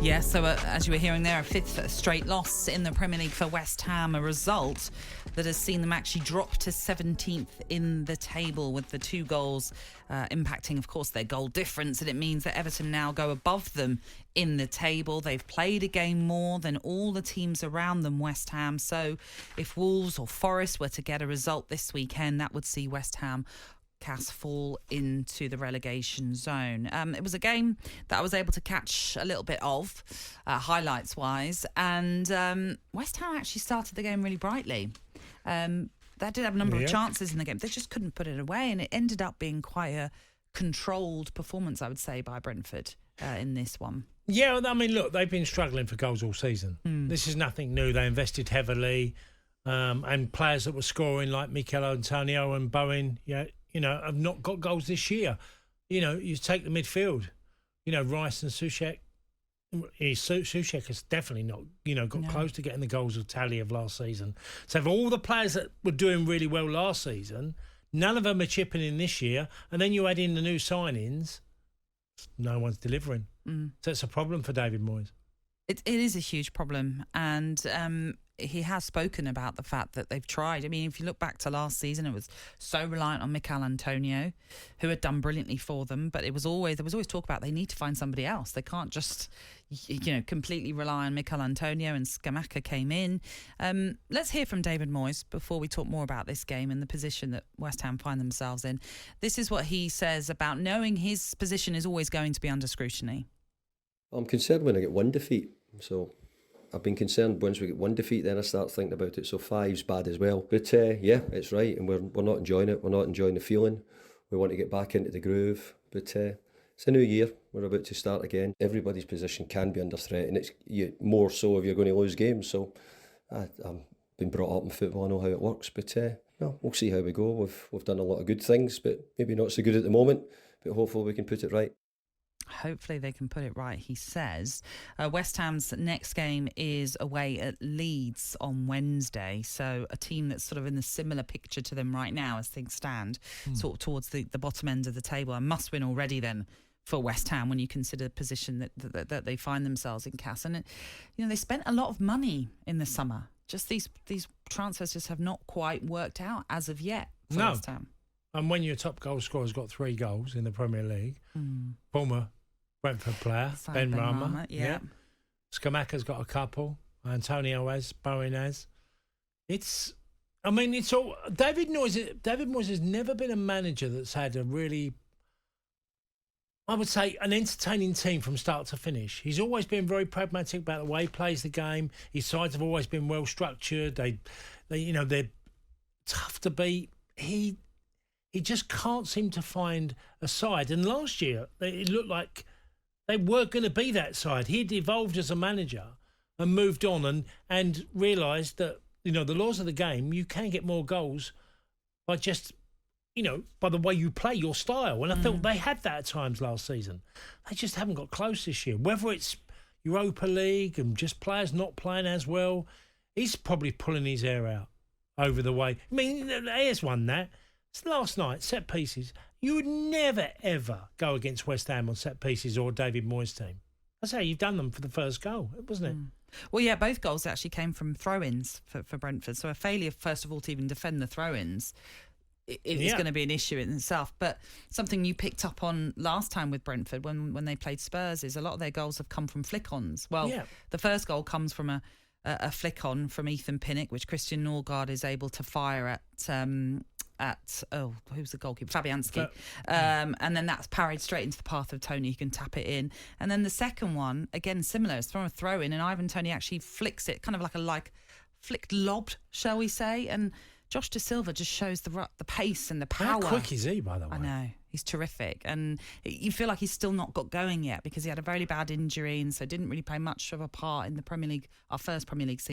Yeah, so as you were hearing there, a fifth straight loss in the Premier League for West Ham, a result that has seen them actually drop to 17th in the table, with the 2 goals impacting, of course, their goal difference, and it means that Everton now go above them in the table. They've played a game more than all the teams around them, West Ham, so if Wolves or Forest were to get a result this weekend, that would see West Ham fall into the relegation zone. It was a game that I was able to catch a little bit of, highlights-wise, and West Ham actually started the game really brightly. They did have a number of chances in the game. They just couldn't put it away, and it ended up being quite a controlled performance, I would say, by Brentford in this one. Yeah, I mean, look, they've been struggling for goals all season. This is nothing new. They invested heavily, and players that were scoring like McElhenney and BeIN, have not got goals this year. You take the midfield, Rice and Soucek. Soucek has definitely not, got close to getting the goals of tally of last season. So for all the players that were doing really well last season, none of them are chipping in this year. And then you add in the new signings, no one's delivering. So it's a problem for David Moyes. It is a huge problem, and he has spoken about the fact that they've tried. I mean, if you look back to last season, it was so reliant on McElhenney, who had done brilliantly for them, but there was always talk about they need to find somebody else. They can't just, completely rely on McElhenney, and Scamacca came in. Let's hear from David Moyes before we talk more about this game and the position that West Ham find themselves in. This is what he says about knowing his position is always going to be under scrutiny. I'm concerned when I get one defeat, so I've been concerned once we get one defeat, then I start thinking about it. So 5's bad as well. But yeah, it's right, and we're not enjoying it. We're not enjoying the feeling. We want to get back into the groove. But it's a new year. We're about to start again. Everybody's position can be under threat, and it's more so if you're going to lose games. So I've been brought up in football. I know how it works. But we'll see how we go. We've done a lot of good things, but maybe not so good at the moment. But hopefully we can put it right. Hopefully they can put it right, he says. West Ham's next game is away at Leeds on Wednesday, so a team that's sort of in the similar picture to them right now as things stand, sort of towards the bottom end of the table. A must win already then for West Ham when you consider the position that they find themselves in, Cass. And they spent a lot of money in the summer. Just these transfers just have not quite worked out as of yet for West Ham. And when your top goal scorer's got 3 goals in the Premier League, former Brentford player, Ben Rama, Scamacca's got a couple, Antonio has, BeIN has. It's all... David Moyes has never been a manager that's had a really, I would say, an entertaining team from start to finish. He's always been very pragmatic about the way he plays the game. His sides have always been well structured. They're tough to beat. He just can't seem to find a side. And last year, it looked like they were going to be that side. He'd evolved as a manager and moved on and realised that, the laws of the game, you can get more goals by just, by the way you play, your style. And I thought they had that at times last season. They just haven't got close this year. Whether it's Europa League and just players not playing as well, he's probably pulling his hair out over the way. I mean, here's one that. Last night, set pieces. You would never, ever go against West Ham on set pieces or David Moyes' team. I say you've done them for the first goal, wasn't it? Well, yeah, both goals actually came from throw-ins for Brentford. So a failure, first of all, to even defend the throw-ins is going to be an issue in itself. But something you picked up on last time with Brentford when they played Spurs is a lot of their goals have come from flick-ons. Well, the first goal comes from a flick-on from Ethan Pinnock, which Christian Norgard is able to fire at who's the goalkeeper? Fabianski. And then that's parried straight into the path of Tony, who can tap it in. And then the second one, again, similar. It's from a throw-in, and Ivan Toney actually flicks it, kind of like a flicked lobbed, shall we say. And Josh Da Silva just shows the pace and the power. How quick is he, by the way? I know. He's terrific. And you feel like he's still not got going yet because he had a very bad injury and so didn't really play much of a part in the Premier League, our first Premier League season.